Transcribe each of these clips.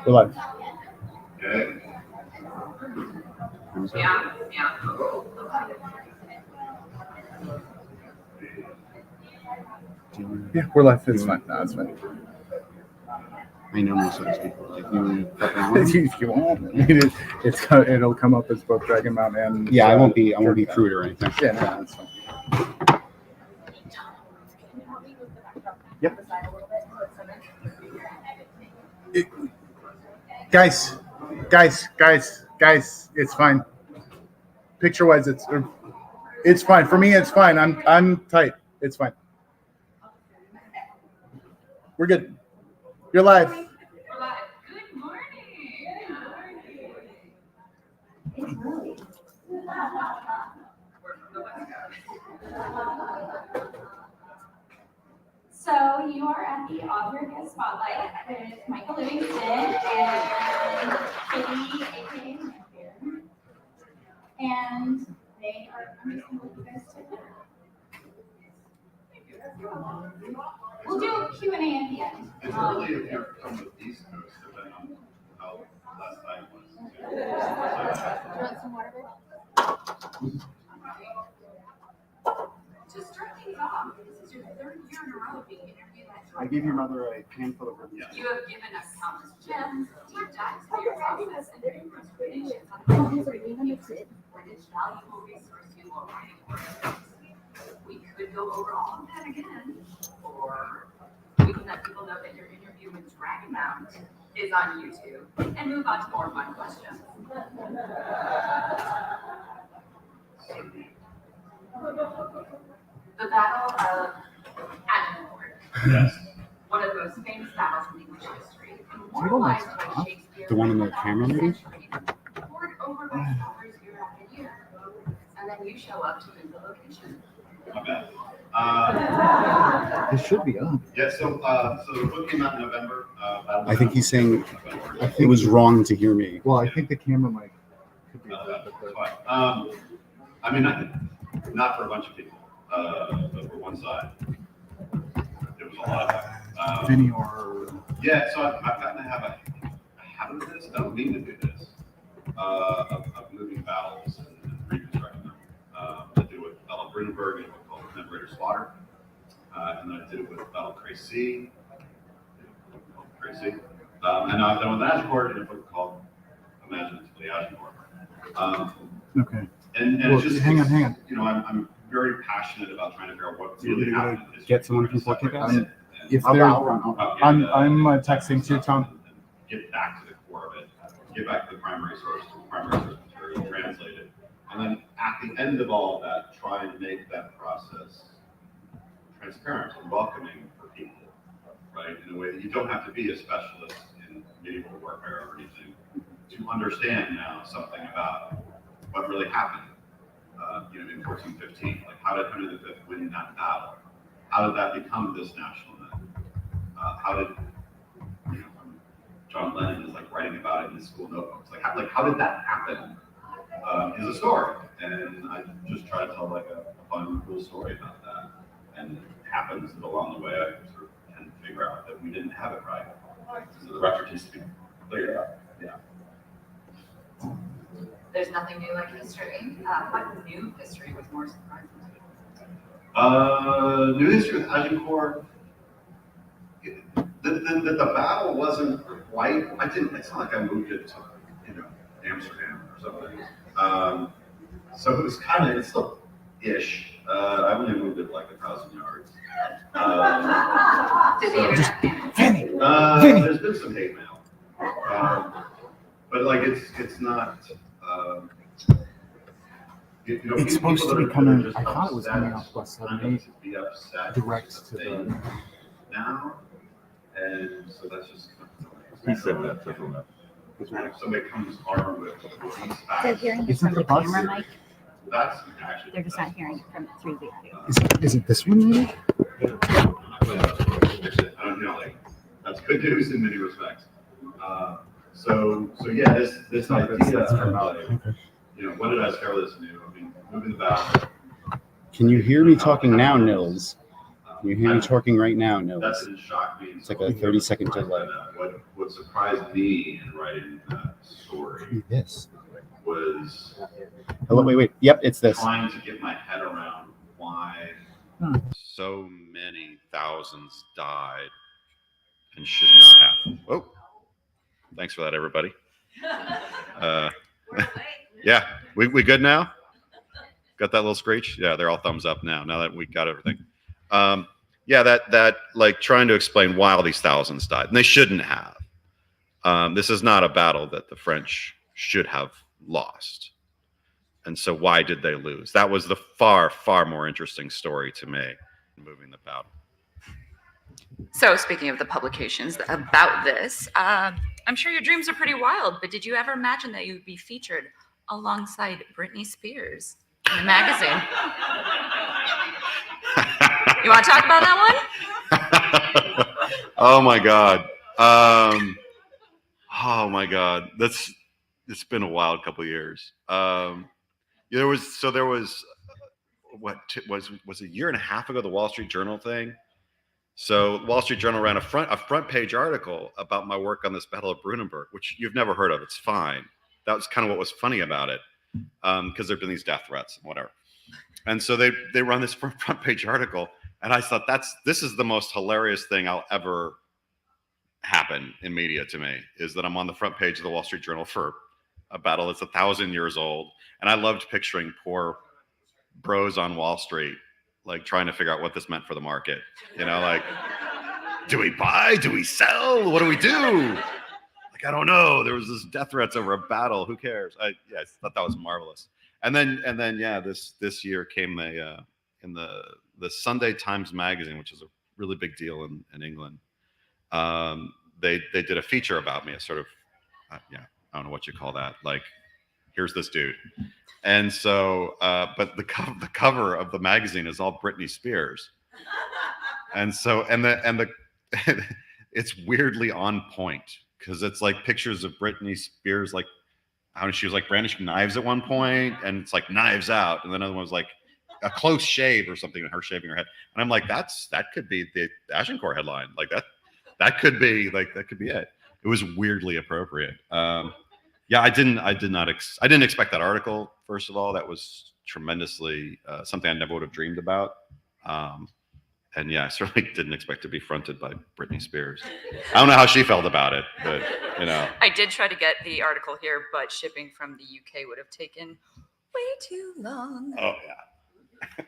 We're live. Okay. Yeah, we're live. It's fine. No, it's fine. I know most of those people. Like, you If you want, it'll come up as both Dragonmount and I won't be crude or anything. Yeah, no, that's fine. Yep. Guys, it's fine. Picture-wise, it's fine for me. It's fine. I'm tight. It's fine. We're good. You're live. Good morning. So you are at the Author Guest Spotlight with Michael Livingston and Katie, aka here. And they are, I'm just going to let you guys take it. We'll do a Q&A at the end. It's early if you're from the East Coast, depending on how last night was. Do you want some water? To start things off, this is your third year in a row being interviewed at I gave your mother a handful of reviews. You have given us countless gems, deep dives into your process, and numerous predictions on how to for each valuable resource you will write for. We could go over all of that again, or we can let people know that your interview with Dragonmount is on YouTube and move on to more fun questions. The Battle of Agincourt. Yes. One of the most famous battles in English history. Immortalized by Shakespeare. The one in the camera, maybe? Poured over by scholars year after year. And then you show up to move the location. My bad. It should be up. Yeah, so the book came out in November. I think he's saying it was wrong to hear me. Well, I think the camera mic could be up. I mean, not for a bunch of people, but for one side. There was a lot of that. Vinny or... Yeah, so I've gotten to have a habit of this. I don't mean to do this. Of moving battles and reconstructing them. I did it with Battle of Brunenburg in a book called Commemorator Slaughter. And then I did it with Battle of Crécy. And now I've done with Agincourt in a book called Imaginatively Agincourt. Okay. And Well, it's just hang on. You know, I'm very passionate about trying to figure out what really happened. Get someone from Fort Kick-Ass? If they're, I'm texting to Tom. Get back to the core of it. Get back to the primary source material, translate it, and then at the end of all of that, try and make that process transparent and welcoming for people, right? In a way that you don't have to be a specialist in medieval warfare or anything to understand now something about what really happened, in 1415. Like, how did Henry V win that battle? How did that become this national event? How did John Lennon is like writing about it in his school notebooks? Like how did that happen? Is a story, and I just try to tell like a fun, cool story about that. And it happens that along the way, I sort of can figure out that we didn't have it right. So the record needs to be cleared up. Yeah. There's nothing new like history. What new history was more surprising to you? New history with Agincourt. The battle wasn't quite. It's not like I moved it to Amsterdam or something. So it was kind of, it's still ish. I only moved it like 1,000 yards. There's been some hate mail, but like it's not. It's supposed to be coming. I thought it was coming off West 78 direct to the. Now, and so that's just. He said that several times. If somebody comes armed with these They're facts, hearing it Isn't from the the bus? camera mic. that's actually. They're just not hearing it from through the audio. Is it this one? Maybe? I don't know, like, that's good news in many respects. So yeah, this not idea this, that's of, from- like, when did I discover this new? I mean, moving the battle. Can you hear me talking now, Nils? Can you hear me talking right now, That Nils? didn't shock me. It's like a 30-second delay. What what surprised me in writing that story This. was Oh, wait. Yep, it's this. trying to get my head around why so many thousands died and should not have. Oh, thanks for that, everybody. Yeah, we good now? Got that little screech? Yeah, they're all thumbs up now that we got everything. Yeah, that like trying to explain why all these thousands died, and they shouldn't have. This is not a battle that the French should have lost. And so why did they lose? That was the far, far more interesting story to me, moving the battle. So speaking of the publications about this, I'm sure your dreams are pretty wild, but did you ever imagine that you would be featured alongside Britney Spears in a magazine? You want to talk about that one? Oh my God. Oh my God. It's been a wild couple of years. There was what was a year and a half ago, the Wall Street Journal thing. So Wall Street Journal ran a front page article about my work on this Battle of Brunanburg, which you've never heard of. It's fine. That was kind of what was funny about it, because there've been these death threats and whatever. And so they run this front page article, and I thought this is the most hilarious thing I'll ever happen in media to me, is that I'm on the front page of the Wall Street Journal for a battle that's 1,000 years old. And I loved picturing poor bros on Wall Street, like trying to figure out what this meant for the market. You know, like, do we buy? Do we sell? What do we do? Like, I don't know. There was this death threats over a battle. Who cares? I thought that was marvelous. And then yeah, this year came in the Sunday Times Magazine, which is a really big deal in England. They did a feature about me, a sort of I don't know what you call that. Like, here's this dude. And so, but the cover of the magazine is all Britney Spears. And so, and the it's weirdly on point, because it's like pictures of Britney Spears, like how she was like brandishing knives at one point, and it's like knives out. And then another one was like a close shave or something, and her shaving her head. And I'm like, that could be the Agincourt headline. Like that could be it. It was weirdly appropriate. Yeah, I didn't expect that article. First of all, that was tremendously something I never would have dreamed about. And yeah, I certainly didn't expect to be fronted by Britney Spears. I don't know how she felt about it, but you know. I did try to get the article here, but shipping from the UK would have taken way too long. Oh yeah.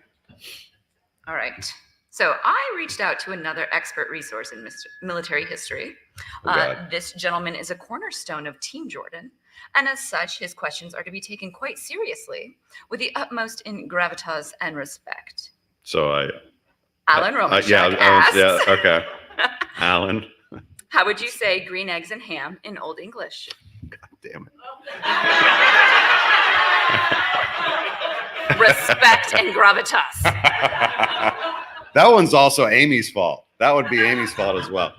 All right. So I reached out to another expert resource in military history. This gentleman is a cornerstone of Team Jordan, and as such, his questions are to be taken quite seriously with the utmost in gravitas and respect. So Alan Romashek asks, yeah, okay. Alan. How would you say green eggs and ham in Old English? God damn it. Respect and gravitas. That one's also Amy's fault. That would be Amy's fault as well.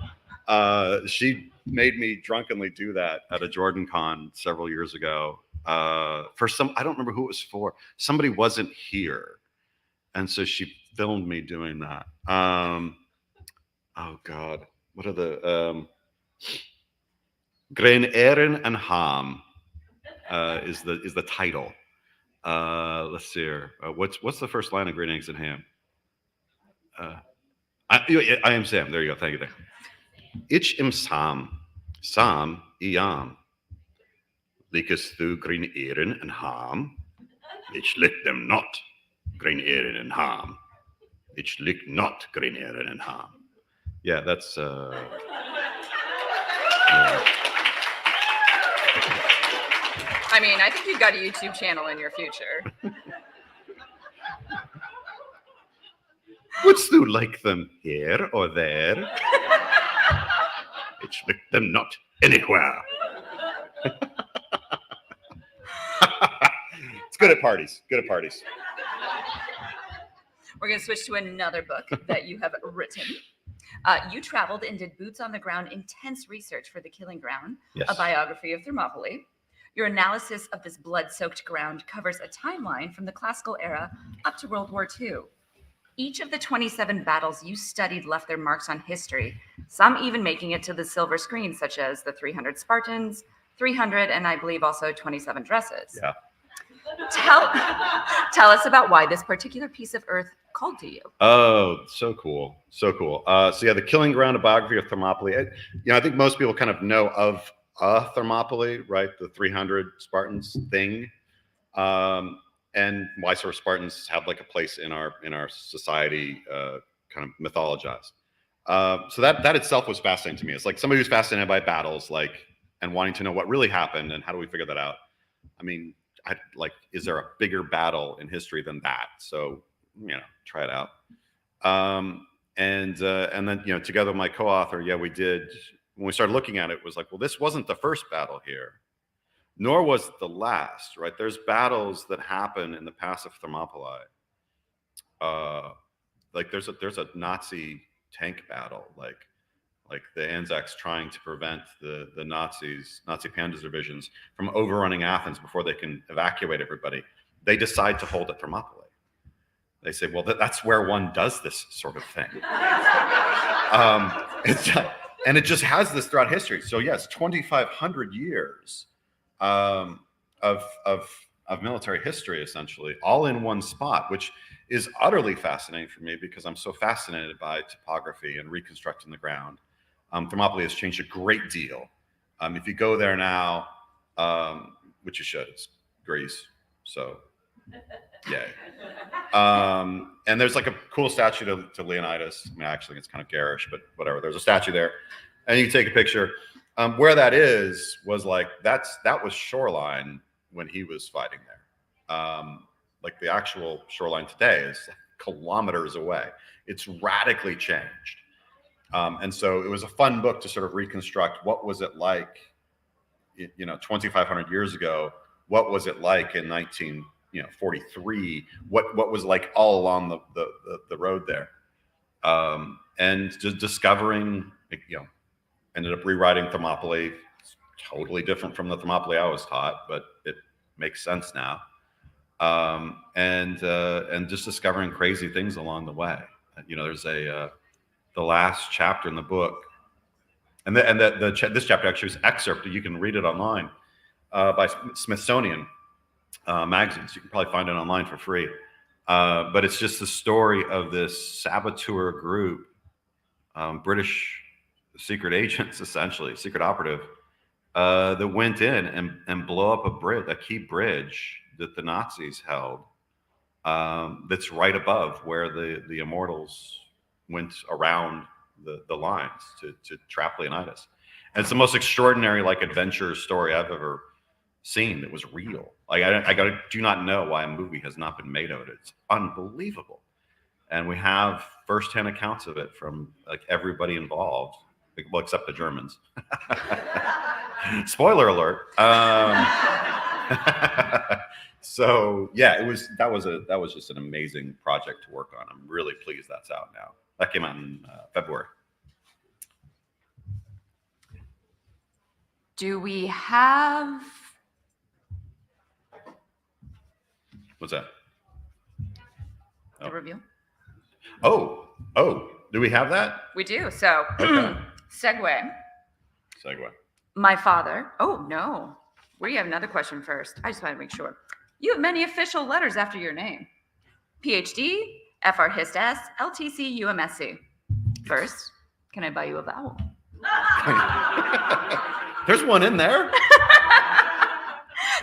She made me drunkenly do that at a JordanCon several years ago. For some, I don't remember who it was for. Somebody wasn't here. And so she filmed me doing that. Oh God, what are the Grain Erin and Ham is the title. Let's see here. What's the first line of Green Eggs and Ham? I am Sam. There you go. Thank you. Ich im Sam iam. Lickest du green Erin and Ham? Ich lick them not, green Erin and Ham. Ich lick not green Erin and Ham. Yeah, that's yeah. I mean, I think you've got a YouTube channel in your future. Wouldst du like them here or there? Ich lick them not anywhere. It's good at parties. Good at parties. We're going to switch to another book that you have written. You traveled and did boots on the ground intense research for The Killing Ground, Yes. a biography of Thermopylae. Your analysis of this blood-soaked ground covers a timeline from the classical era up to World War II. Each of the 27 battles you studied left their marks on history, some even making it to the silver screen, such as the 300 Spartans, 300, and I believe also 27 dresses. Yeah. Tell us about why this particular piece of earth called to you. Oh, so cool. So cool. So yeah, the Killing Ground, a biography of Thermopylae. I think most people kind of know of Thermopylae, right? The 300 Spartans thing. And why sort of Spartans have like a place in our society, kind of mythologized. So that itself was fascinating to me. It's like somebody who's fascinated by battles, and wanting to know what really happened and how do we figure that out. I mean, is there a bigger battle in history than that? So, try it out. And then, together with my co-author, we did, when we started looking at it, it was like, well, this wasn't the first battle here, nor was it the last, right? There's battles that happen in the pass of Thermopylae. There's a Nazi tank battle, like the Anzacs trying to prevent the Nazi Panzer divisions from overrunning Athens before they can evacuate everybody. They decide to hold at Thermopylae. They say, well, that's where one does this sort of thing. And it just has this throughout history. So yes, 2,500 years of military history, essentially, all in one spot, which is utterly fascinating for me because I'm so fascinated by topography and reconstructing the ground. Thermopylae has changed a great deal. If you go there now, which you should, it's Greece, so yay. And there's like a cool statue to Leonidas. I mean, actually, it's kind of garish, but whatever. There's a statue there, and you can take a picture. Where that was like that was shoreline when he was fighting there. Like the actual shoreline today is kilometers away. It's radically changed. And so it was a fun book to sort of reconstruct what was it like, 2,500 years ago. What was it like in 1943? What was like all along the road there, and just discovering, ended up rewriting Thermopylae. It's totally different from the Thermopylae I was taught, but it makes sense now. And just discovering crazy things along the way. There's the last chapter in the book, and this chapter actually was excerpted. You can read it online by Smithsonian magazines. You can probably find it online for free. But it's just the story of this saboteur group, British secret agents, essentially, secret operative, that went in and blow up a key bridge that the Nazis held, that's right above where the immortals went around the lines to trap Leonidas. And it's the most extraordinary adventure story I've ever seen that was real. I do not know why a movie has not been made of it. It's unbelievable. And we have firsthand accounts of it from everybody involved, well, except the Germans. Spoiler alert. So yeah, that was just an amazing project to work on. I'm really pleased that's out now. That came out in February. Do we have... What's that? The review? Oh, do we have that? We do. So, Okay. segue. My father. Oh, no. We have another question first. I just want to make sure. You have many official letters after your name. PhD, FR Hist S, LTC, UMSC. First, can I buy you a vowel? There's one in there.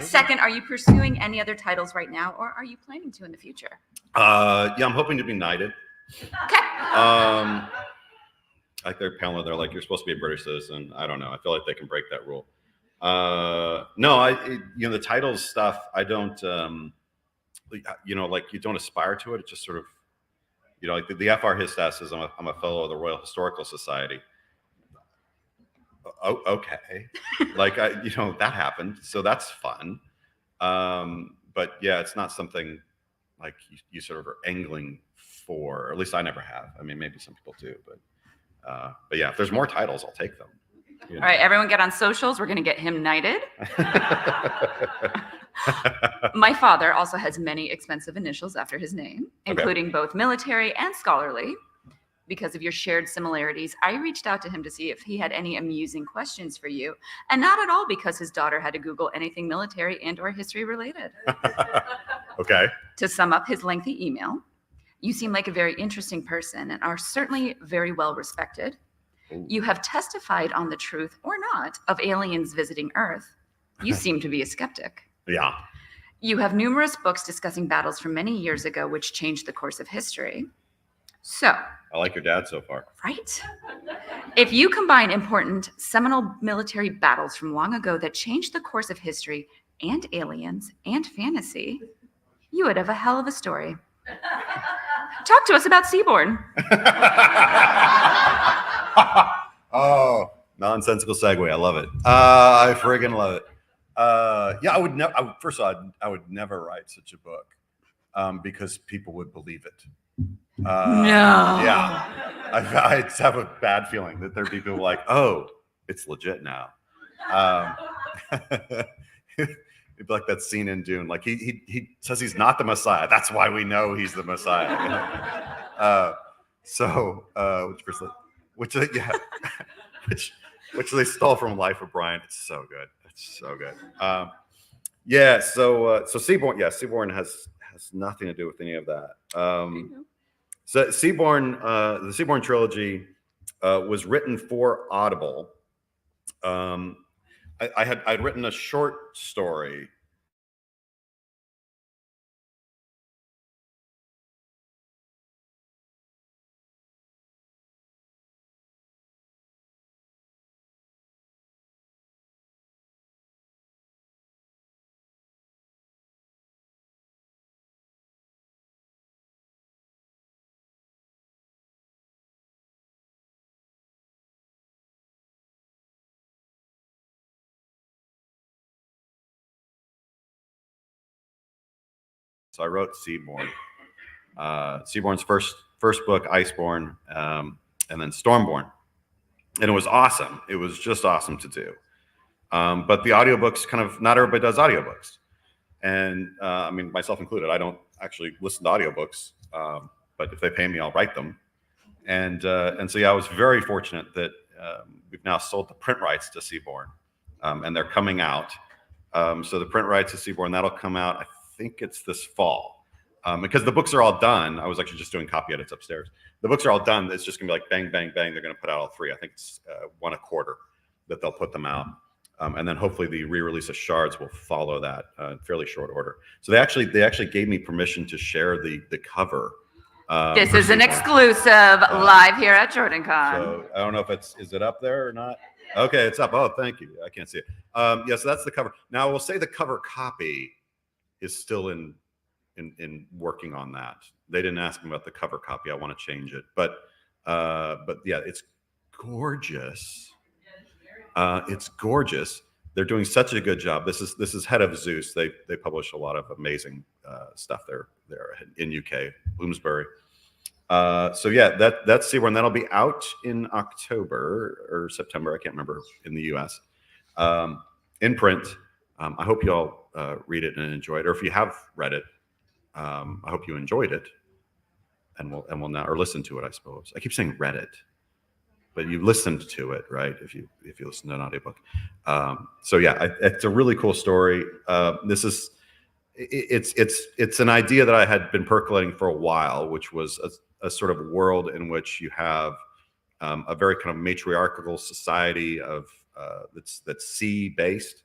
Second, are you pursuing any other titles right now, or are you planning to in the future? Yeah, I'm hoping to be knighted. Okay. They're like, you're supposed to be a British citizen. I don't know. I feel like they can break that rule. No, the titles stuff, I don't, you don't aspire to it. It just sort of, the FR Hist S is I'm a fellow of the Royal Historical Society. Oh, okay. That happened. So that's fun. But yeah, it's not something like you sort of are angling for, or at least I never have. I mean, maybe some people do, but yeah, if there's more titles, I'll take them. All right, everyone get on socials. We're going to get him knighted. My father also has many expensive initials after his name, Okay. including both military and scholarly. Because of your shared similarities, I reached out to him to see if he had any amusing questions for you, and not at all because his daughter had to Google anything military and or history related. Okay. To sum up his lengthy email, you seem like a very interesting person and are certainly very well respected. Ooh. You have testified on the truth or not of aliens visiting Earth. You seem to be a skeptic. Yeah. You have numerous books discussing battles from many years ago which changed the course of history. So, I like your dad so far. right? If you combine important seminal military battles from long ago that changed the course of history and aliens and fantasy, you would have a hell of a story. Talk to us about Seaborn. Oh, nonsensical segue. I love it. I friggin' love it. Yeah, I would never. First of all, I would never write such a book because people would believe it. No. Yeah, I just have a bad feeling that there'd be people like, "Oh, it's legit now." It'd be like that scene in Dune. Like he says he's not the Messiah. That's why we know he's the Messiah. Which they stole from Life of Brian. It's so good. It's so good. Yeah. So Seaborn. Yeah, Seaborn has nothing to do with any of that. So Seaborn, the Seaborn trilogy was written for Audible. I'd written a short story. So I wrote Seaborn. Seaborn's first book, Iceborn, and then Stormborn. And it was awesome. It was just awesome to do. But the audiobooks not everybody does audiobooks. And I mean, myself included, I don't actually listen to audiobooks, but if they pay me, I'll write them. And so, yeah, I was very fortunate that we've now sold the print rights to Seaborn, and they're coming out. So the print rights to Seaborn, that'll come out, I think it's this fall. Because the books are all done. I was actually just doing copy edits upstairs. The books are all done. It's just going to be like bang, bang, bang. They're going to put out all three. I think it's one a quarter that they'll put them out. And then hopefully the re-release of Shards will follow that in fairly short order. So they actually gave me permission to share the cover. This is an exclusive live here at JordanCon. So I don't know if is it up there or not? Okay, it's up. Oh, thank you. I can't see it. Yeah, so that's the cover. Now I will say the cover copy is still in working on that. They didn't ask me about the cover copy. I want to change it, but yeah, it's gorgeous. It's gorgeous. They're doing such a good job. This is Head of Zeus. They publish a lot of amazing stuff there in UK, Bloomsbury. So yeah, that's Seaborn. That'll be out in October or September. I can't remember in the US. In print. I hope you all read it and enjoy it. Or if you have read it, I hope you enjoyed it, and will now, or listen to it. I suppose I keep saying read it, but you listened to it, right? If you listen to an audiobook. So yeah, it's a really cool story. It's an idea that I had been percolating for a while, which was a sort of world in which you have a very kind of matriarchal society of that's sea based.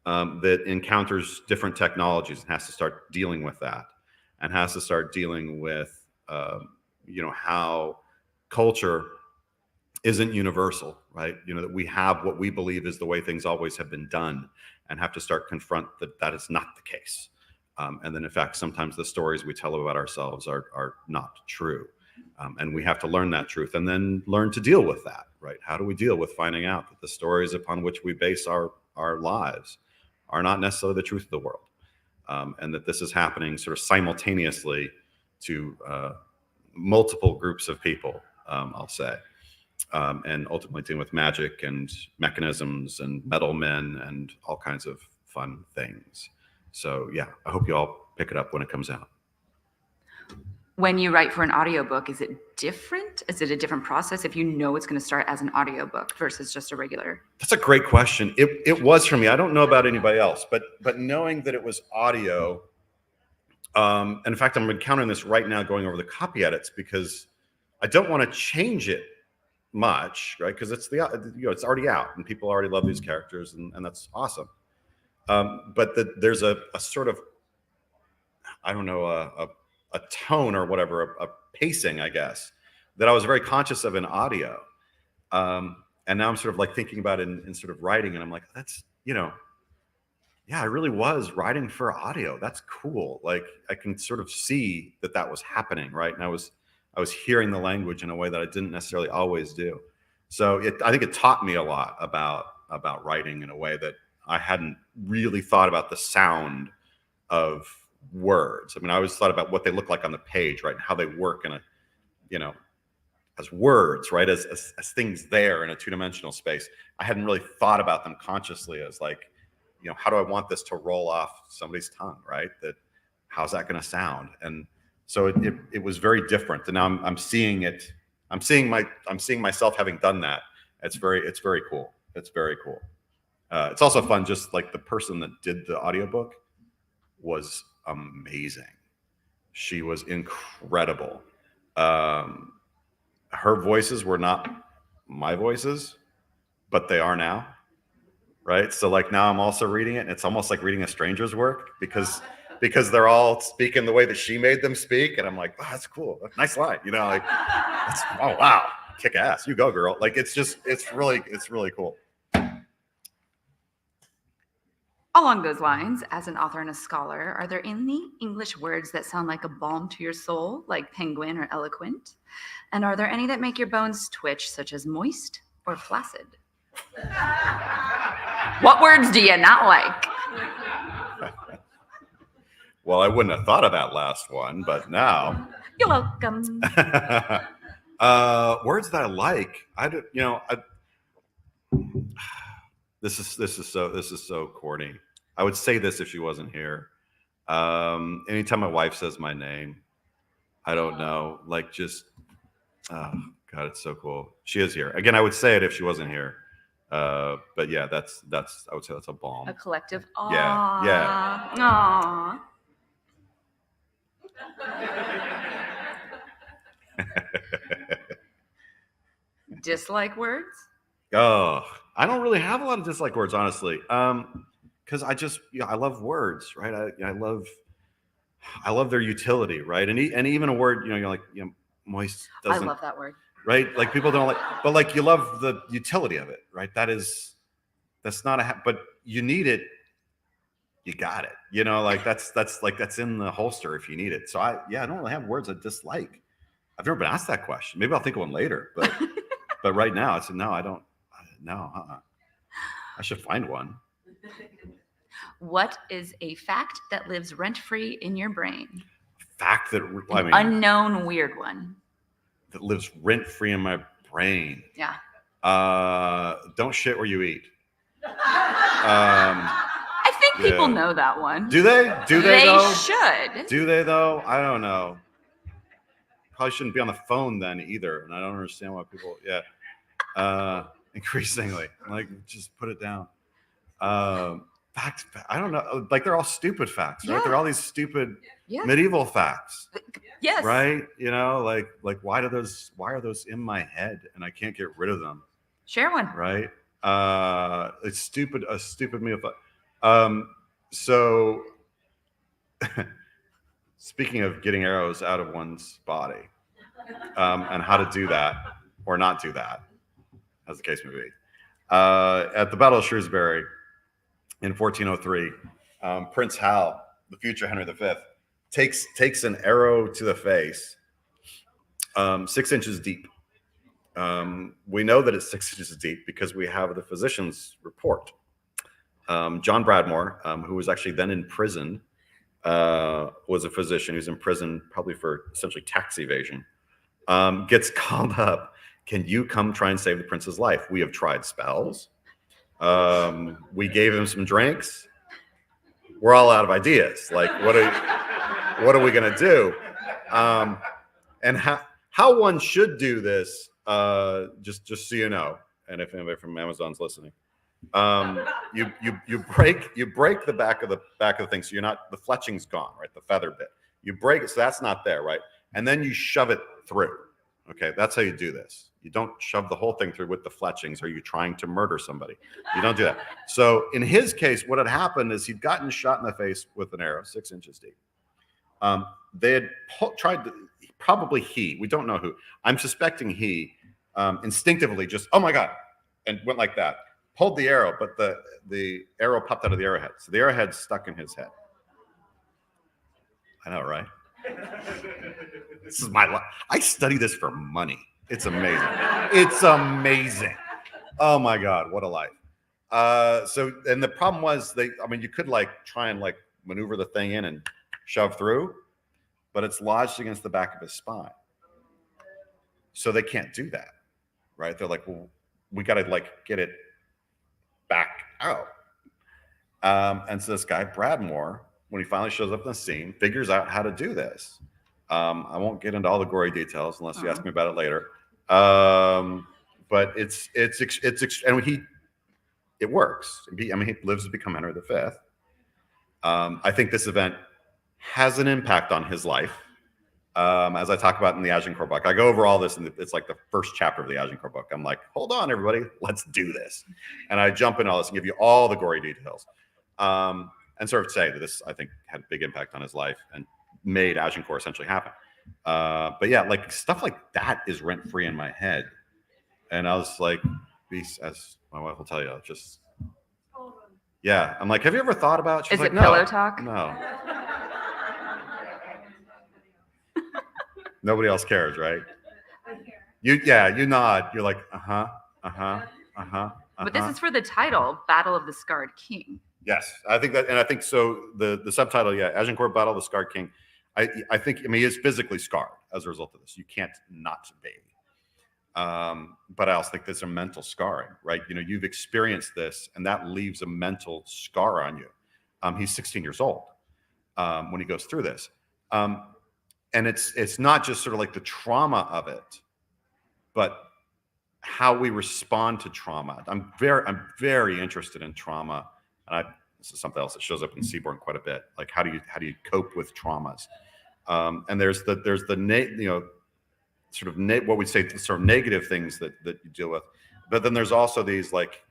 That encounters different technologies and has to start dealing with that, and has to start dealing with how culture isn't universal, right? That we have what we believe is the way things always have been done, and have to start confront that is not the case. And then in fact, sometimes the stories we tell about ourselves are not true. And we have to learn that truth and then learn to deal with that, right? How do we deal with finding out that the stories upon which we base our lives are not necessarily the truth of the world, and that this is happening sort of simultaneously to multiple groups of people, I'll say, and ultimately dealing with magic and mechanisms and metal men and all kinds of fun things. So yeah, I hope you all pick it up when it comes out. When you write for an audiobook, is it different? Is it a different process if you know it's going to start as an audiobook versus just a regular? That's a great question. It was for me. I don't know about anybody else, but knowing that it was audio, and in fact, I'm encountering this right now going over the copy edits because I don't want to change it much, right? Because it's it's already out and people already love these characters, and that's awesome. But there's a sort of, I don't know, a tone or whatever, a pacing, I guess, that I was very conscious of in audio. And now I'm sort of like thinking about it in sort of writing, and I'm like, that's, yeah, I really was writing for audio. That's cool. Like I can sort of see that was happening, right? And I was hearing the language in a way that I didn't necessarily always do. So I think it taught me a lot about writing in a way that I hadn't really thought about the sound of words. I mean, I always thought about what they look like on the page, right? And how they work in a, as words, right? As things there in a two-dimensional space. I hadn't really thought about them consciously as like, how do I want this to roll off somebody's tongue, right? How's that going to sound? And so it was very different. And now I'm seeing it. I'm seeing myself having done that. It's very cool. It's very cool. It's also fun. Just like the person that did the audiobook was amazing. She was incredible. Her voices were not my voices, but they are now, right? So like now I'm also reading it, and it's almost like reading a stranger's work because they're all speaking the way that she made them speak, and I'm like, wow, that's cool, nice line, like, oh wow, kick ass, you go girl. Like it's really cool. Along those lines, as an author and a scholar, are there any English words that sound like a balm to your soul, like penguin or eloquent? And are there any that make your bones twitch, such as moist or flaccid? What words do you not like? Well, I wouldn't have thought of that last one, but now. You're welcome. Words that I like, This is so corny. I would say this if she wasn't here. Anytime my wife says my name, I don't know, like just, oh God, it's so cool. She is here. Again, I would say it if she wasn't here. But yeah, that's I would say that's a balm. A collective aww. Yeah. Aww. Dislike words? Oh, I don't really have a lot of dislike words, honestly. Because I just, I love words, right? I love their utility, right? And even a word, you're like, moist doesn't. I love that word. Right? Like people don't like, but like you love the utility of it, right? That's not but you need it. You got it. Like that's in the holster if you need it. So I don't really have words I dislike. I've never been asked that question. Maybe I'll think of one later, but but right now it's no, I don't. No, I should find one. What is a fact that lives rent-free in your brain? Fact that Unknown weird one. That lives rent-free in my brain. Yeah. Don't shit where you eat. I think people know that one. Do they? Do they though? They should. Do they though? I don't know. Probably shouldn't be on the phone then either. And I don't understand why people, increasingly, like, just put it down. Facts, I don't know. Like, they're all stupid facts, right? Yeah. They're all these stupid medieval facts. Yes. Right? Like why are those in my head and I can't get rid of them? Share one. Right? It's stupid, a stupid medieval fact. So speaking of getting arrows out of one's body, and how to do that or not do that, as the case may be. At the Battle of Shrewsbury in 1403, Prince Hal, the future Henry V, takes an arrow to the face, 6 inches deep. We know that it's 6 inches deep because we have the physician's report. John Bradmore, who was actually then in prison, was a physician who's in prison probably for essentially tax evasion, gets called up. Can you come try and save the prince's life? We have tried spells. We gave him some drinks. we're all out of ideas. Like, what are we gonna do? And how one should do this, just so you know, and if anybody from Amazon's listening, you break the back of the thing, so you're not, the fletching's gone, right? The feather bit, you break it, so that's not there, right? And then you shove it through. Okay, that's how you do this. You don't shove the whole thing through with the fletchings. Or you're trying to murder somebody. You don't do that. So in his case, what had happened is he'd gotten shot in the face with an arrow, 6 inches deep. They had tried to, probably we don't know who. I'm suspecting he instinctively just, oh my God, and went like that. Pulled the arrow, but the arrow popped out of the arrowhead. So the arrowhead stuck in his head. I know, right? This is my life. I study this for money. It's amazing. It's amazing. Oh my God, what a life. So, and the problem was you could like try and like maneuver the thing in and shove through, but it's lodged against the back of his spine. So they can't do that, right? They're like, well, we got to like get it back out. And so this guy, Bradmore, when he finally shows up on the scene, figures out how to do this. I won't get into all the gory details unless you ask me about it later. But it works. He lives to become Henry V. I think this event has an impact on his life. As I talk about in the Agincourt book, I go over all this, and it's like the first chapter of the Agincourt book. I'm like, hold on, everybody, let's do this. And I jump in all this and give you all the gory details. And sort of say that this, I think, had a big impact on his life and made Agincourt essentially happen. But yeah, like stuff like that is rent free in my head. And I was like, as my wife will tell you, just, yeah. I'm like, have you ever thought about? She's Is like, it pillow talk? No. Nobody else cares, right? You nod. You're like, But this is for the title, Battle of the Scarred King. Yes, I think that, and I think so. The subtitle, Agincourt Battle of the Scarred King. I think he is physically scarred as a result of this. You can't not be. But I also think there's a mental scarring, right? You know, you've experienced this, and that leaves a mental scar on you. He's 16 years old when he goes through this, and it's not just sort of like the trauma of it, but how we respond to trauma. I'm very interested in trauma. And this is something else that shows up in Seaborn quite a bit. Like, how do you cope with traumas? And there's what we say sort of negative things that you deal with, but then there's also these like,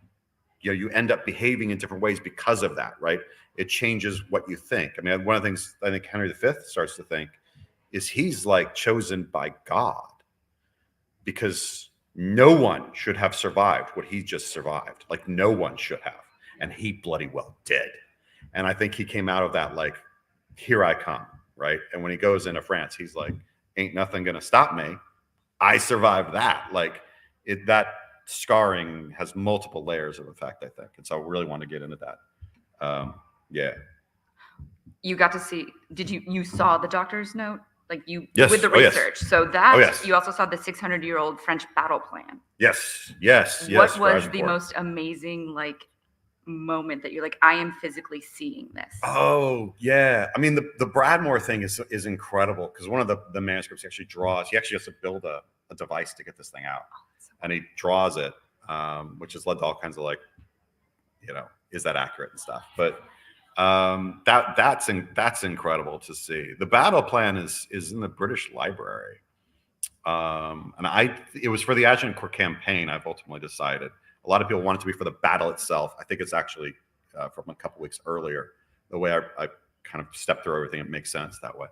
you end up behaving in different ways because of that, right? It changes what you think. I mean, one of the things I think Henry V starts to think is he's like chosen by God, because no one should have survived what he just survived. Like, no one should have. And he bloody well did. And I think he came out of that like, here I come, right? And when he goes into France, he's like, ain't nothing gonna stop me. I survived that. Like, that scarring has multiple layers of effect, I think. And so I really want to get into that. Yeah. You got to see, you saw the doctor's note? Like yes. With the research. Yes. So that, yes. You also saw the 600-year-old French battle plan. Yes. What was the most amazing, like, moment that you're like, I am physically seeing this? Oh yeah, I mean the Bradmore thing is incredible, because one of the manuscripts he actually has to build a device to get this thing out, and he draws it, which has led to all kinds of like, is that accurate and stuff, but that's incredible to see. The battle plan is in the British Library, and it was for the Agincourt campaign. I've ultimately decided. A lot of people want it to be for the battle itself. I think it's actually from a couple weeks earlier. The way I kind of stepped through everything, it makes sense that way.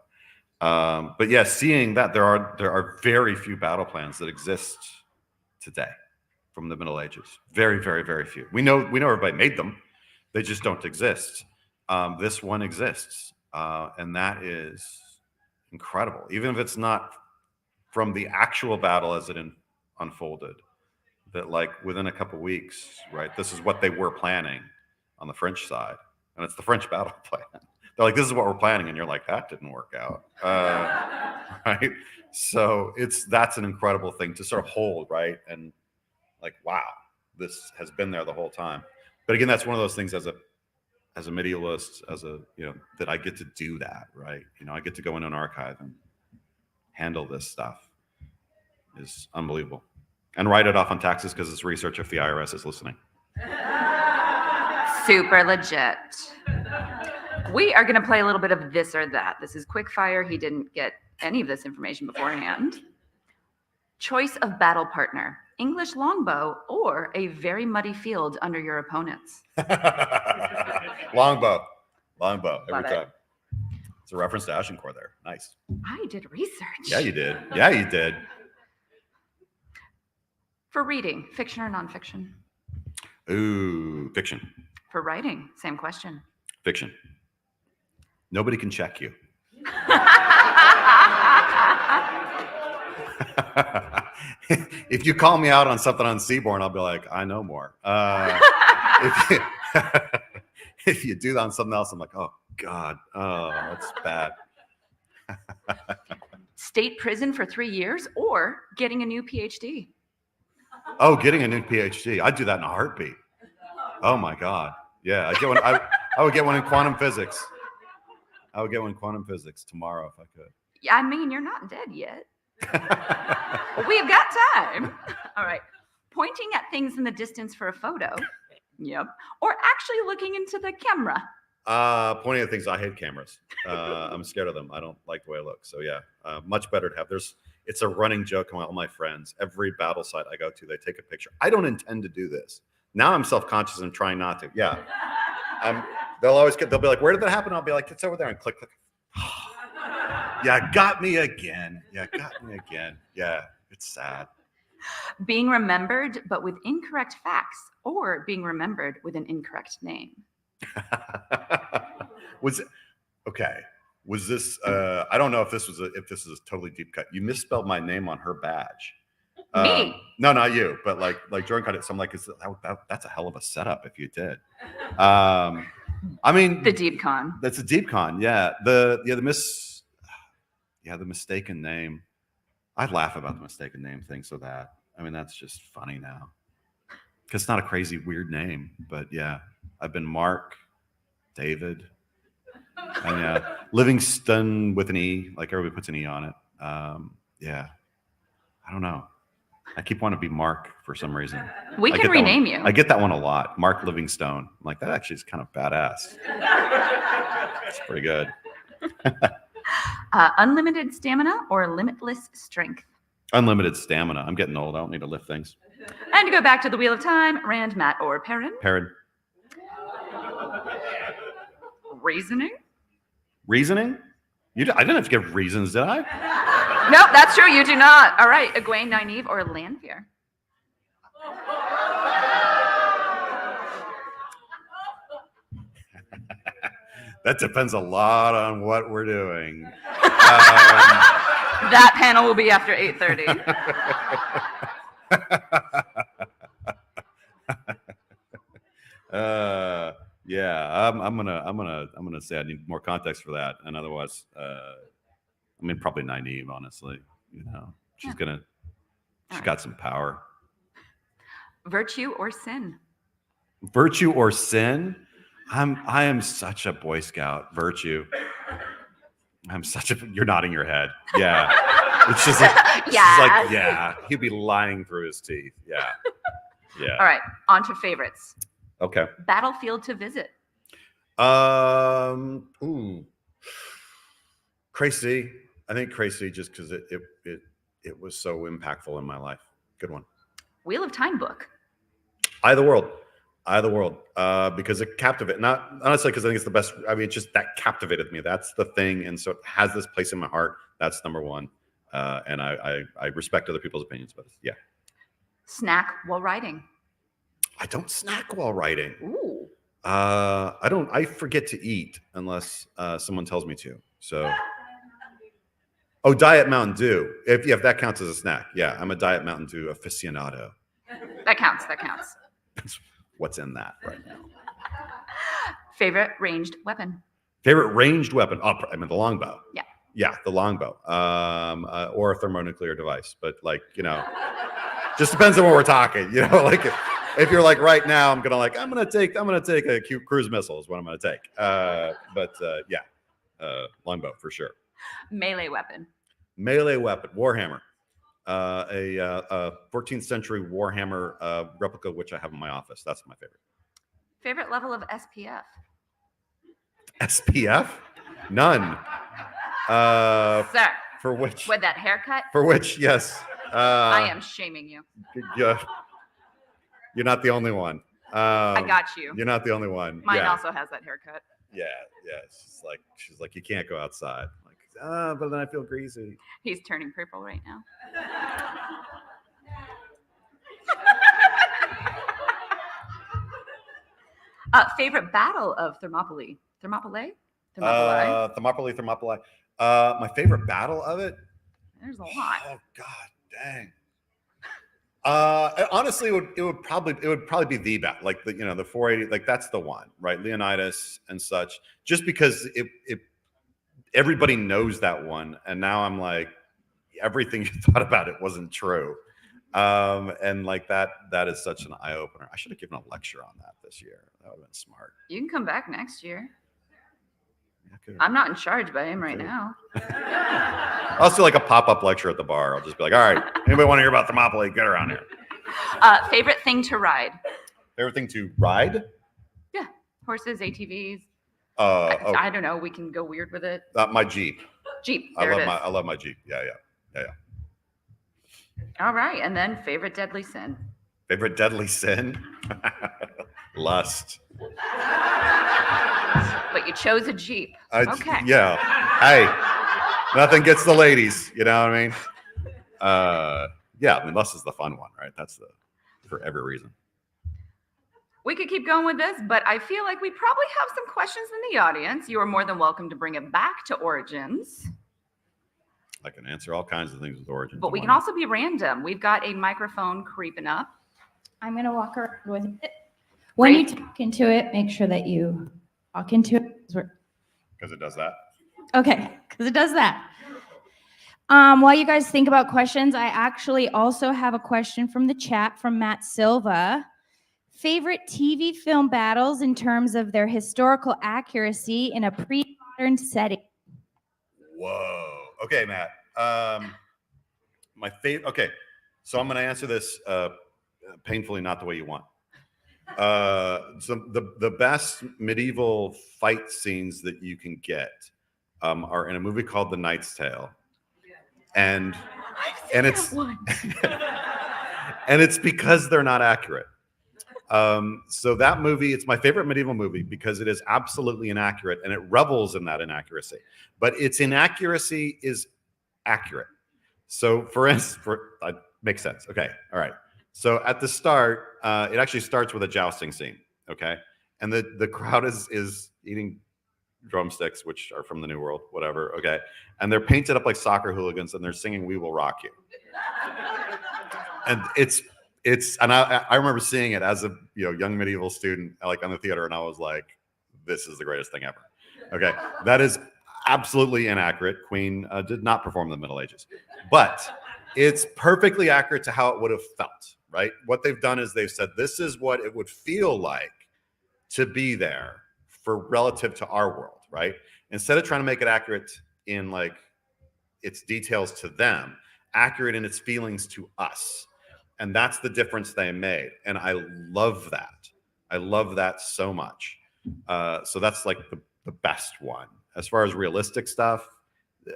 But yeah, seeing that there are very few battle plans that exist today from the Middle Ages. Very, very, very few. We know everybody made them. They just don't exist. This one exists, and that is incredible. Even if it's not from the actual battle as it unfolded. That like within a couple weeks, right? This is what they were planning on the French side, and it's the French battle plan. They're like, this is what we're planning, and you're like, that didn't work out, right? So that's an incredible thing to sort of hold, right? And like, wow, this has been there the whole time. But again, that's one of those things as as a medialist, as a, that I get to do that, right? I get to go in an archive and handle this stuff is unbelievable. And write it off on taxes because it's research if the IRS is listening. Super legit. We are going to play a little bit of this or that. This is quick fire. He didn't get any of this information beforehand. Choice of battle partner, English longbow or a very muddy field under your opponents. Longbow every Love it. time. It's a reference to Agincourt there. Nice. I did research. Yeah, you did. For reading, fiction or nonfiction? Ooh, fiction. For writing, same question. Fiction. Nobody can check you. If you call me out on something on Seaborn, I'll be like, I know more. If you do that on something else, I'm like, oh God, that's bad. State prison for 3 years or getting a new PhD? Oh, getting a new PhD. I'd do that in a heartbeat. Oh my God. Yeah, I would get one in quantum physics. I would get one in quantum physics tomorrow if I could. Yeah, I mean, you're not dead yet. We've got time. All right. Pointing at things in the distance for a photo. Yep. Or actually looking into the camera. Pointing at things. I hate cameras. I'm scared of them. I don't like the way I look. So yeah, much better to have. It's a running joke among all my friends. Every battle site I go to, they take a picture. I don't intend to do this. Now I'm self-conscious and trying not to. Yeah. They'll be like, where did that happen? I'll be like, it's over there, and click. Yeah, got me again. Yeah, it's sad. Being remembered, but with incorrect facts, or being remembered with an incorrect name. Was this? I don't know if this is a totally deep cut. You misspelled my name on her badge. Me? No, not you. But like JordanCon. So I'm like, that's a hell of a setup if you did. I mean, the deep con. That's a deep con. Yeah. The mistaken name. I laugh about the mistaken name thing. So that's just funny now. Because it's not a crazy weird name, but yeah, I've been Mark, David, and yeah, Livingston with an E. Like everybody puts an E on it. Yeah, I don't know. I keep wanting to be Mark for some reason. We can rename you. I get that one a lot. Mark Livingstone. I'm like, that actually is kind of badass. It's pretty good. Unlimited stamina or limitless strength? Unlimited stamina. I'm getting old. I don't need to lift things. And to go back to the Wheel of Time, Rand, Matt, or Perrin? Perrin. Reasoning? Reasoning? I didn't have to give reasons, did I? No, that's true. You do not. All right. Egwene, Nynaeve, or Lanfear? That depends a lot on what we're doing. That panel will be after 8:30. Yeah, I'm gonna say I need more context for that, and otherwise, probably Nynaeve, honestly. She's got some power. Virtue or sin? Virtue or sin? I am such a Boy Scout. Virtue. You're nodding your head. Yeah. It's just like, yeah, he'd be lying through his teeth. Yeah. Yeah. All right. On to favorites. Okay. Battlefield to visit. Crecy. I think Crecy, just because it was so impactful in my life. Good one. Wheel of Time book. Eye of the World. Because it captivated, not honestly because I think it's the best. It's just that captivated me. That's the thing, and so it has this place in my heart. That's number one, and I respect other people's opinions, but yeah. Snack while writing. I don't snack while writing. Ooh. I don't. I forget to eat unless someone tells me to. So. Oh, Diet Mountain Dew. If that counts as a snack, yeah, I'm a Diet Mountain Dew aficionado. That counts. What's in that right now? Favorite ranged weapon? Favorite ranged weapon? Oh, the longbow. Yeah. Yeah, the longbow. Or a thermonuclear device. But just depends on what we're talking. if you're like right now, I'm gonna take a cruise missile is what I'm gonna take. Longbow for sure. Melee weapon. Melee weapon, Warhammer. A 14th century Warhammer replica, which I have in my office. That's my favorite. Favorite level of SPF? SPF? None. Sir, For which? with that haircut, For which? Yes. I am shaming you. Yeah. You're not the only one. I got you. You're not the only one. Mine yeah. also has that haircut. Yeah. She's like, you can't go outside. I'm like, but then I feel greasy. He's turning purple right now. Favorite battle of Thermopylae? Thermopylae? Thermopylae. My favorite battle of it? There's a lot. Oh God, dang. Honestly, it would probably be the battle, like the 480, like that's the one, right? Leonidas and such. Just because it everybody knows that one, and now I'm like, everything you thought about it wasn't true. And like that is such an eye opener. I should have given a lecture on that this year. That would have been smart. You can come back next year. Yeah, I'm not in charge, but I am right now. I'll do like a pop-up lecture at the bar. I'll just be like, all right, anybody want to hear about Thermopylae? Get around here. Favorite thing to ride? Favorite thing to ride? Yeah, horses, ATVs. Oh, I don't know. We can go weird with it. my Jeep. Jeep. I There it is. love my Jeep. Yeah. All right, and then favorite deadly sin. Favorite deadly sin? Lust. But you chose a Jeep. Okay. Yeah. Hey, nothing gets the ladies. You know what I mean? Yeah. I mean, lust is the fun one, right? That's for every reason. We could keep going with this, but I feel like we probably have some questions in the audience. You are more than welcome to bring it back to Origins. I can answer all kinds of things with Origins. But we can also be random. We've got a microphone creeping up. I'm going to walk around with it. When you talk into it, make sure that you talk into it. Because it does that. Okay, because it does that. While you guys think about questions, I actually also have a question from the chat from Matt Silva. Favorite TV film battles in terms of their historical accuracy in a pre-modern setting? Whoa. Okay, Matt. My favorite. Okay, so I'm going to answer this painfully not the way you want. So the best medieval fight scenes that you can get are in a movie called The Knight's Tale, and it's and it's because they're not accurate. So that movie, it's my favorite medieval movie because it is absolutely inaccurate and it revels in that inaccuracy. But its inaccuracy is accurate. So for instance, makes sense. Okay, all right. So at the start, it actually starts with a jousting scene. Okay, and the crowd is eating drumsticks, which are from the New World, whatever. Okay, and they're painted up like soccer hooligans and they're singing "We Will Rock You." And and I remember seeing it as a young medieval student, like on the theater, and I was like, this is the greatest thing ever. Okay, that is absolutely inaccurate. Queen did not perform in the Middle Ages, but it's perfectly accurate to how it would have felt, right? What they've done is they've said, this is what it would feel like to be there for relative to our world, right? Instead of trying to make it accurate in like its details to them, accurate in its feelings to us. And that's the difference they made. And I love that. I love that so much. So that's like the best one. As far as realistic stuff,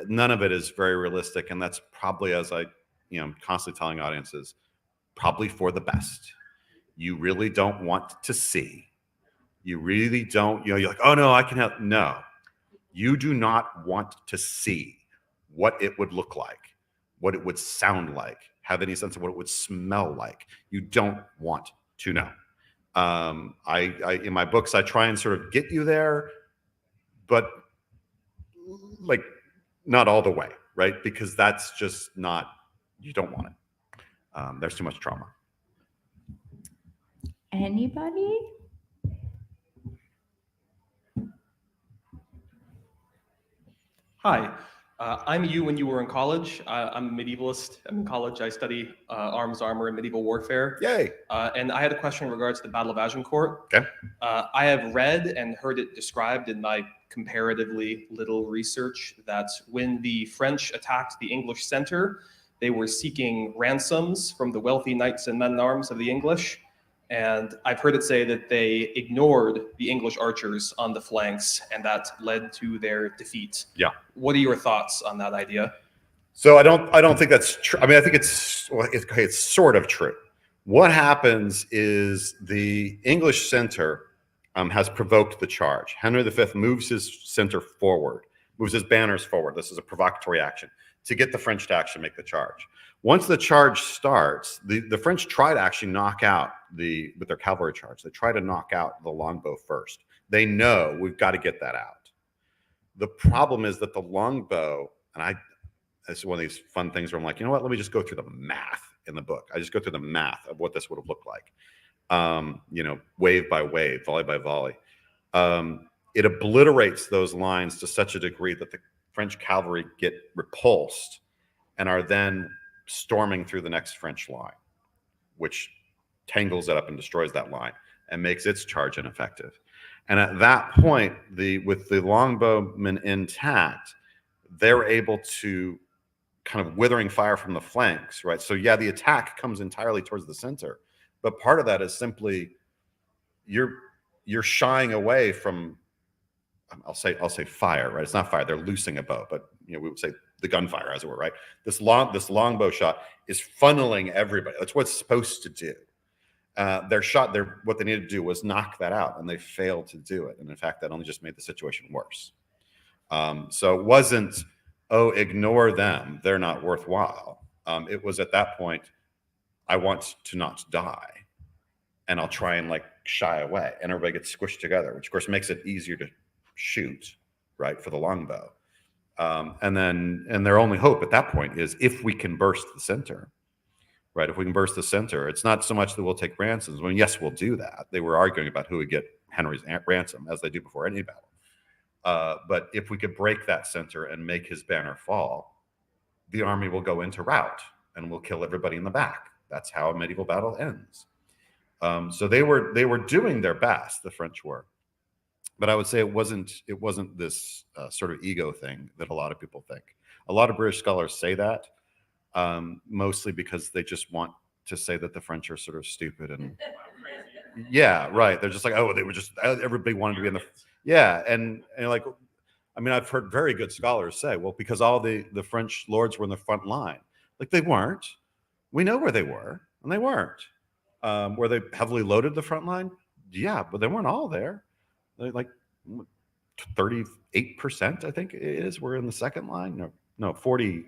none of it is very realistic. And that's probably, as I constantly telling audiences, probably for the best. You really don't want to see. You really don't, you're like, oh no, I can help. No, you do not want to see what it would look like, what it would sound like, have any sense of what it would smell like. You don't want to know. I in my books, I try and sort of get you there, but like not all the way, right? Because that's just not, you don't want it. There's too much trauma. Anybody? Hi. I'm you when you were in college. I'm a medievalist. I'm in college. I study arms, armor, and medieval warfare. Yay. And I had a question in regards to the Battle of Agincourt. Okay. I have read and heard it described in my comparatively little research that when the French attacked the English center, they were seeking ransoms from the wealthy knights and men-at-arms of the English. And I've heard it say that they ignored the English archers on the flanks, and that led to their defeat. Yeah. What are your thoughts on that idea? So I don't think that's true. I mean, I think it's sort of true. What happens is the English center has provoked the charge. Henry V moves his center forward, moves his banners forward. This is a provocatory action to get the French to actually make the charge. Once the charge starts, the French try to actually knock out with their cavalry charge. They try to knock out the longbow first. They know we've got to get that out. The problem is that the longbow, and this is one of these fun things where I'm like, you know what? Let me just go through the math in the book. I just go through the math of what this would have looked like. Wave by wave, volley by volley. It obliterates those lines to such a degree that the French cavalry get repulsed and are then storming through the next French line, which tangles it up and destroys that line and makes its charge ineffective. And at that point, with the longbowmen intact, they're able to kind of withering fire from the flanks, right? So yeah, the attack comes entirely towards the center, but part of that is simply you're shying away from, I'll say fire, right? It's not fire; they're loosing a bow, but we would say the gunfire, as it were, right? This longbow shot is funneling everybody. That's what it's supposed to do. What they needed to do was knock that out, and they failed to do it. And in fact, that only just made the situation worse. So it wasn't, ignore them; they're not worthwhile. It was at that point, I want to not die, and I'll try and shy away, and everybody gets squished together, which of course makes it easier to shoot, right, for the longbow. And their only hope at that point is if we can burst the center, right? If we can burst the center, it's not so much that we'll take ransoms. I mean, yes, we'll do that. They were arguing about who would get Henry's ransom, as they do before any battle. But if we could break that center and make his banner fall, the army will go into rout and will kill everybody in the back. That's how a medieval battle ends. So they were doing their best, the French were. But I would say it wasn't this sort of ego thing that a lot of people think. A lot of British scholars say that, mostly because they just want to say that the French are sort of stupid and yeah, right. They're just like, they were just, everybody wanted to be in and I mean, I've heard very good scholars say, well, because all the French lords were in the front line. They weren't. We know where they were, and they weren't. Were they heavily loaded the front line? Yeah, but they weren't all there. They're 38%, I think it is, were in the second line. No, 43%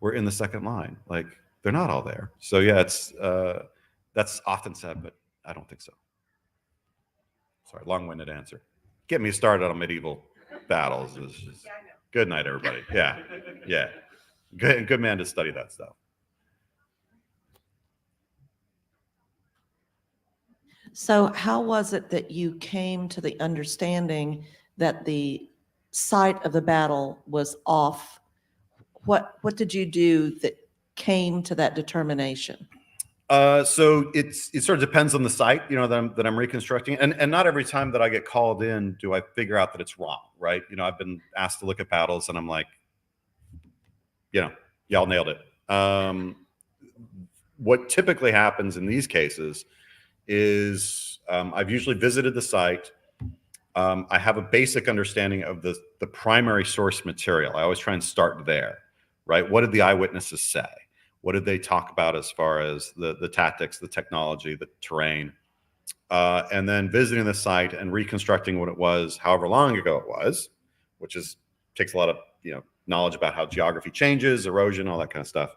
were in the second line. They're not all there. So yeah, it's that's often said, but I don't think so. Sorry, long-winded answer. Get me started on medieval battles. Good night, everybody. Yeah. Good man to study that stuff. So how was it that you came to the understanding that the site of the battle was off? What did you do that came to that determination? So it sort of depends on the site, that I'm reconstructing. And not every time that I get called in do I figure out that it's wrong, right? I've been asked to look at battles and I'm like, y'all nailed it. What typically happens in these cases is I've usually visited the site. I have a basic understanding of the primary source material. I always try and start there, right? What did the eyewitnesses say? What did they talk about as far as the tactics, the technology, the terrain? And then visiting the site and reconstructing what it was, however long ago it was, which takes a lot of knowledge about how geography changes, erosion, all that kind of stuff.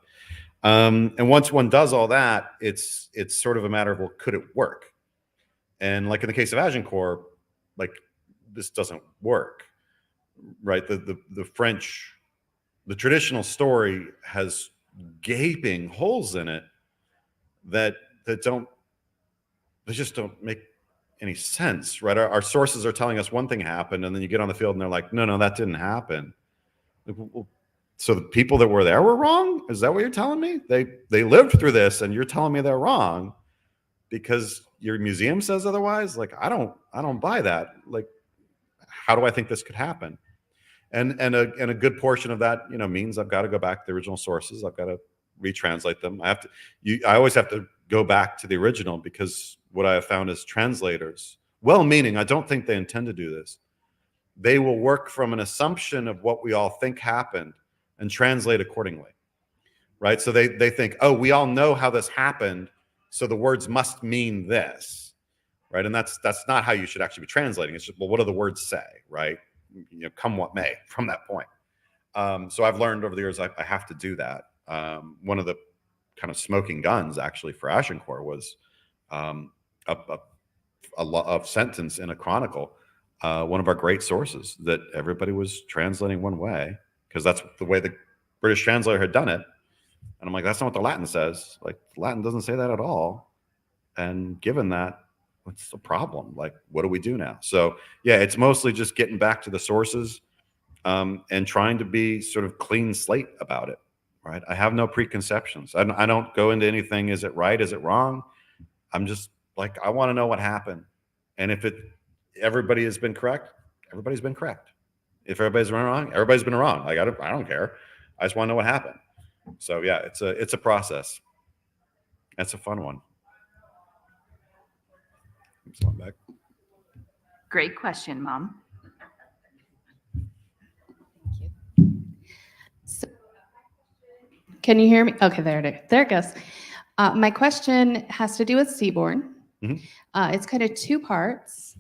And once one does all that, it's sort of a matter of, well, could it work? And in the case of Agincourt, this doesn't work, right? The French, the traditional story has gaping holes in it that just don't make any sense, right? Our sources are telling us one thing happened, and then you get on the field and they're like, no, that didn't happen. Well, so the people that were there were wrong? Is that what you're telling me? They lived through this, and you're telling me they're wrong because your museum says otherwise? Like, I don't buy that. Like, how do I think this could happen? And a good portion of that, means I've got to go back to the original sources. I've got to retranslate them. I always have to go back to the original, because what I have found is translators, well-meaning, I don't think they intend to do this. They will work from an assumption of what we all think happened and translate accordingly, right? So they think, oh, we all know how this happened, so the words must mean this, right? And that's not how you should actually be translating. It's just, well, what do the words say, right? Come what may from that point. So I've learned over the years I have to do that. One of the kind of smoking guns actually for Agincourt was a sentence in a chronicle, one of our great sources, that everybody was translating one way because that's the way the British translator had done it. And I'm like, that's not what the Latin says. Like, Latin doesn't say that at all. And given that, what's the problem? Like, what do we do now? So yeah, it's mostly just getting back to the sources and trying to be sort of clean slate about it, right? I have no preconceptions. I don't go into anything, is it right? Is it wrong? I'm just like, I want to know what happened. And if everybody has been correct, everybody's been correct. If everybody's been wrong, everybody's been wrong. Like, I don't care. I just want to know what happened. So yeah, it's a process. That's a fun one. Back. Great question, Mom. So, can you hear me? Okay, there it goes. My question has to do with Seaborn. Mm-hmm. It's kind of two parts.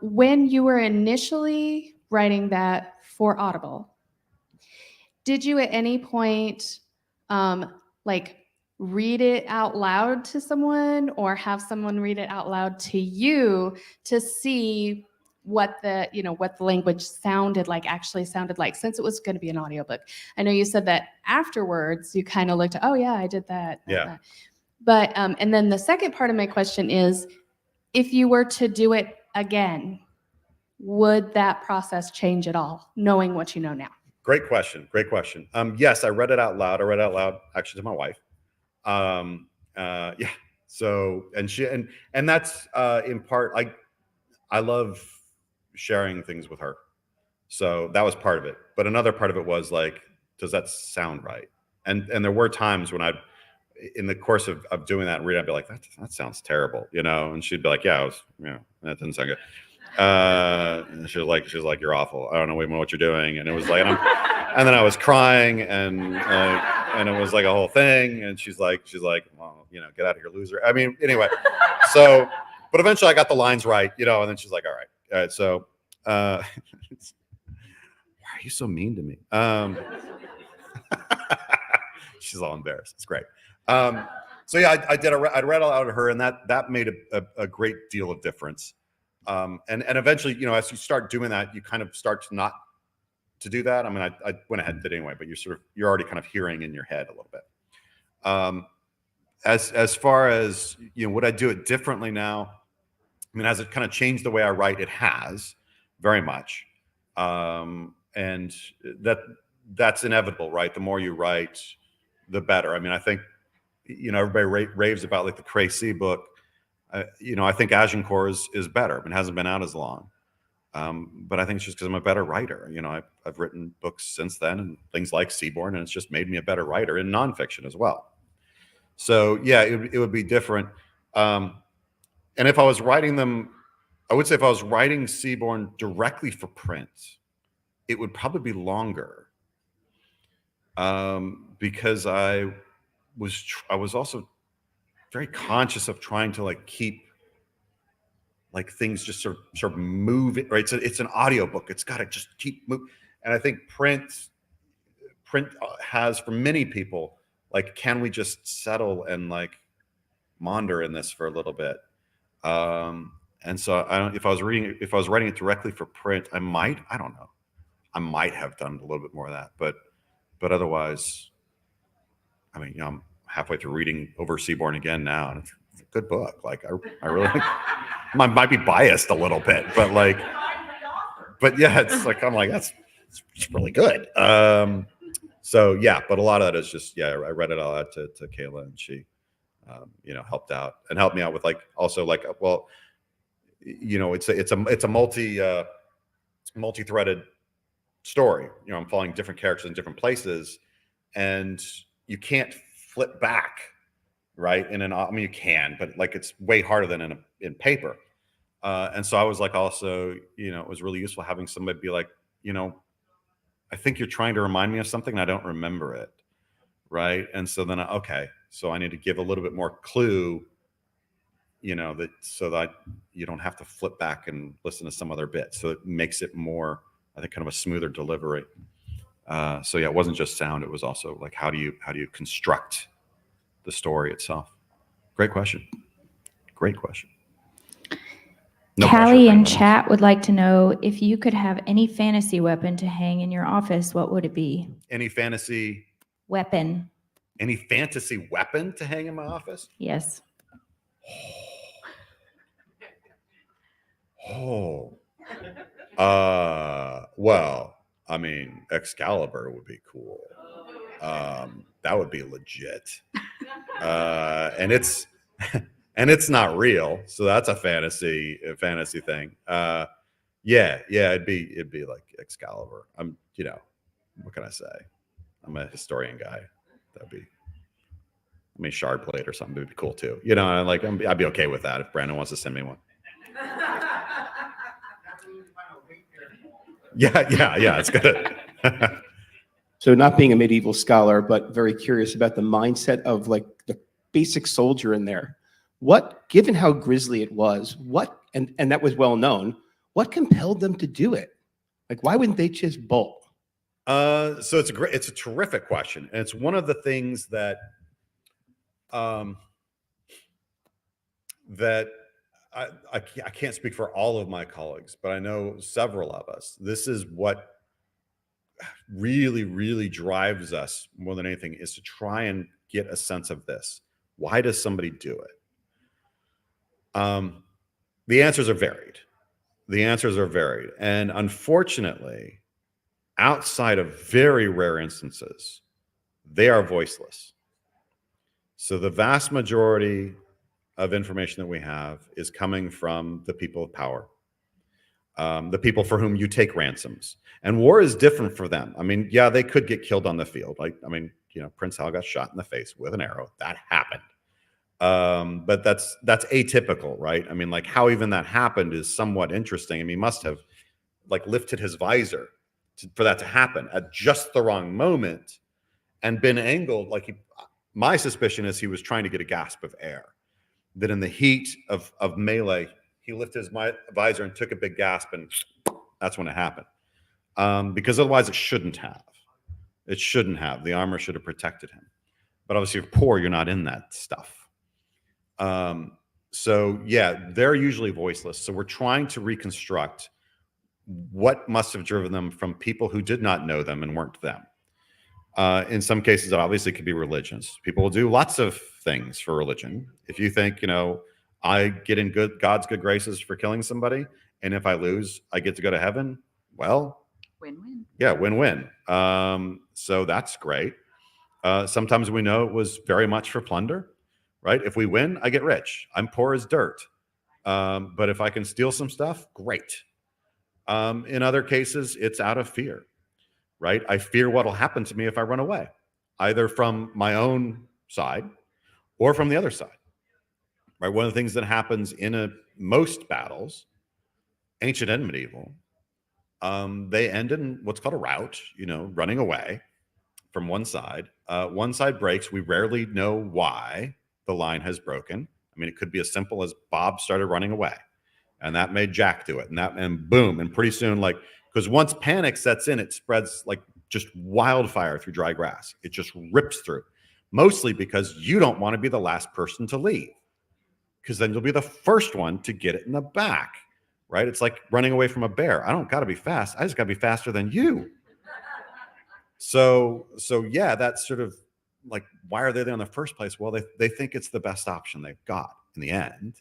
When you were initially writing that for Audible, did you at any point read it out loud to someone, or have someone read it out loud to you to see what the language actually sounded like, since it was going to be an audiobook? I know you said that afterwards you kind of looked at, oh yeah, I did that. Yeah. But and then the second part of my question is, if you were to do it again, would that process change at all, knowing what you know now? Great question. Yes, I read it out loud. I read it out loud actually to my wife. Yeah. So, and that's in part, I love sharing things with her. So that was part of it. But another part of it was like, does that sound right? And there were times when in the course of doing that and reading, I'd be like, that sounds terrible, and she'd be like, yeah, that didn't sound good. And she was like, you're awful. I don't know what you're doing. And it was like, and then I was crying, and it was like a whole thing. And she's like, well, get out of here, loser. I mean, anyway, so, but eventually I got the lines right, and then she's like, all right. So, why are you so mean to me? She's all embarrassed. It's great. So yeah, I read aloud to her, and that made a great deal of difference. And eventually, as you start doing that, you kind of start to not to do that. I mean, I went ahead and did it anyway, but you're already kind of hearing in your head a little bit. As far as, would I do it differently now? I mean, has it kind of changed the way I write? It has, very much. And that's inevitable, right? The more you write, the better. I mean, I think, everybody raves about like the Crazy book. I think Agincourt is better. It hasn't been out as long. But I think it's just because I'm a better writer. I've written books since then, and things like Seaborn, and it's just made me a better writer in nonfiction as well. So yeah, it would be different. And if I was writing them, I would say if I was writing Seaborn directly for print, it would probably be longer. Because I was also very conscious of trying to keep things just sort of moving, right? It's an audiobook. It's got to just keep moving. And I think print has, for many people, can we just settle and maunder in this for a little bit? And so if I was writing it directly for print, I might have done a little bit more of that, but otherwise, I mean, I'm halfway through reading over Seaborn again now, and it's a good book. I really I might be biased a little bit, but like, but yeah, it's like I'm like it's really good. So yeah, but a lot of that is just I read it all out to Kayla, and she helped out and helped me out with like also like well, it's a multi-threaded story. I'm following different characters in different places, and you can't flip back, right? You can, but like it's way harder than in paper. And so I was like, also, it was really useful having somebody be like, I think you're trying to remind me of something and I don't remember it, right? And so then so I need to give a little bit more clue, that so that you don't have to flip back and listen to some other bit. So it makes it more, I think, kind of a smoother delivery. So yeah, it wasn't just sound; it was also like how do you construct the story itself? Great question. Great question. No Callie pressure. in chat would like to know if you could have any fantasy weapon to hang in your office, what would it be? Any fantasy Weapon. Any fantasy weapon to hang in my office? Yes. Oh. Well, I mean, Excalibur would be cool. That would be legit. And it's not real, so that's a fantasy thing. It'd be like Excalibur. What can I say? I'm a historian guy. Shard blade or something would be cool too. I'd be okay with that if Brandon wants to send me one. Yeah, it's good. So not being a medieval scholar, but very curious about the mindset of like the basic soldier in there. Given how grisly it was, and that was well known, what compelled them to do it? Like, why wouldn't they just bolt? So it's a terrific question. And it's one of the things that, that I can't speak for all of my colleagues, but I know several of us. This is what really, really drives us more than anything, is to try and get a sense of this. Why does somebody do it? The answers are varied. And unfortunately, outside of very rare instances, they are voiceless. So the vast majority of information that we have is coming from the people of power, the people for whom you take ransoms. And war is different for them. They could get killed on the field. Prince Hal got shot in the face with an arrow. That happened. But that's atypical, right? How even that happened is somewhat interesting. He must have lifted his visor for that to happen at just the wrong moment and been angled. My suspicion is he was trying to get a gasp of air. That in the heat of melee, he lifted his visor and took a big gasp, and that's when it happened. Because otherwise it shouldn't have. The armor should have protected him. But obviously, if you're poor, you're not in that stuff. So yeah, they're usually voiceless. So we're trying to reconstruct what must have driven them from people who did not know them and weren't them. In some cases, it obviously could be religions. People will do lots of things for religion. If you think, I get in God's good graces for killing somebody, and if I lose, I get to go to heaven. Well, win-win. Yeah, win-win. So that's great. Sometimes we know it was very much for plunder, right? If we win, I get rich. I'm poor as dirt. But if I can steal some stuff, great. In other cases, it's out of fear, right? I fear what'll happen to me if I run away, either from my own side or from the other side, right? One of the things that happens in most battles, ancient and medieval, they end in what's called a rout, running away from one side. One side breaks. We rarely know why the line has broken. It could be as simple as Bob started running away, and that made Jack do it, and boom, and pretty soon, because once panic sets in, it spreads like just wildfire through dry grass. It just rips through, mostly because you don't want to be the last person to leave, because then you'll be the first one to get it in the back, right? It's like running away from a bear. I don't got to be fast. I just got to be faster than you. So yeah, that's sort of like, why are they there in the first place? Well, they think it's the best option they've got in the end.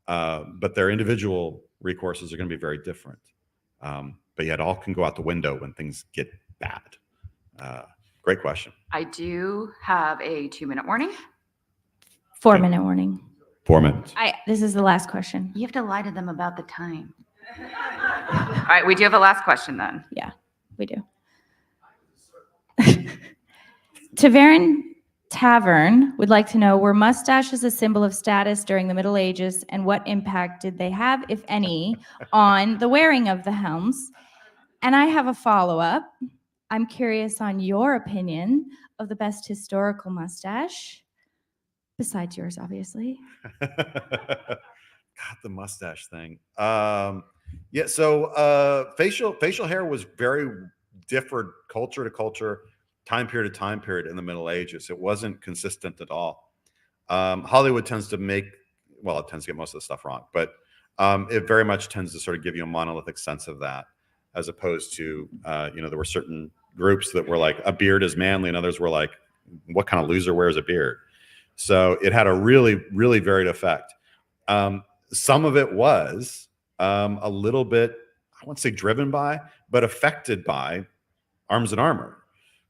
but their individual recourses are going to be very different. But yet all can go out the window when things get bad. Great question. I do have a 2-minute warning. 4-minute warning. 4 minutes. This is the last question. You have to lie to them about the time. All right, we do have a last question then. Yeah, we do. Tavern would like to know, were mustaches a symbol of status during the Middle Ages, and what impact did they have, if any, on the wearing of the helms? And I have a follow-up. I'm curious on your opinion of the best historical mustache, besides yours, obviously. God, the mustache thing. Yeah, so facial hair was very different culture to culture, time period to time period in the Middle Ages. It wasn't consistent at all. Hollywood tends to it tends to get most of the stuff wrong, but it very much tends to sort of give you a monolithic sense of that, as opposed to, there were certain groups that were like, a beard is manly, and others were like, what kind of loser wears a beard? So it had a really, really varied effect. Some of it was a little bit, I won't say driven by, but affected by arms and armor,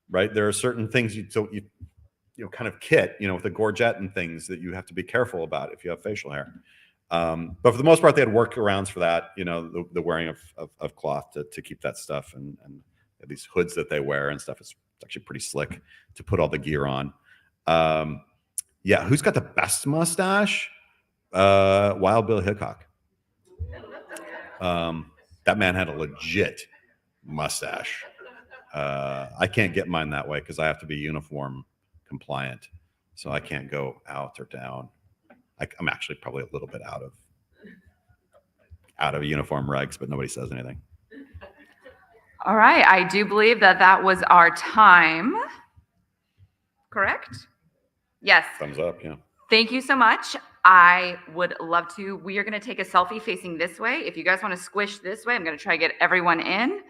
right? There are certain things you kind of kit, with the gorget and things that you have to be careful about if you have facial hair. But for the most part, they had workarounds for that, the wearing of cloth to keep that stuff, and these hoods that they wear and stuff. It's actually pretty slick to put all the gear on. Yeah, who's got the best mustache? Wild Bill Hickok. That man had a legit mustache. I can't get mine that way because I have to be uniform compliant, so I can't go out or down. I'm actually probably a little bit out of uniform regs, but nobody says anything. All right, I do believe that was our time. Correct? Yes. Thumbs up, yeah. Thank you so much. I would love to. We are going to take a selfie facing this way. If you guys want to squish this way, I'm going to try to get everyone in.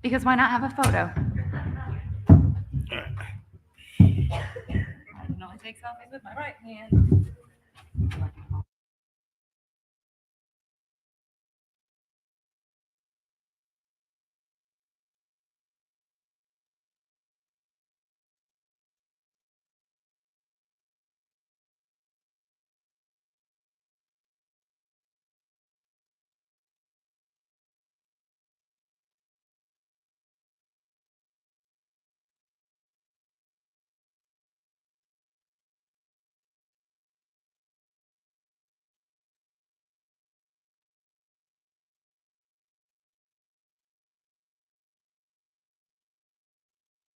Because why not have a photo? I can only take selfies with my right hand.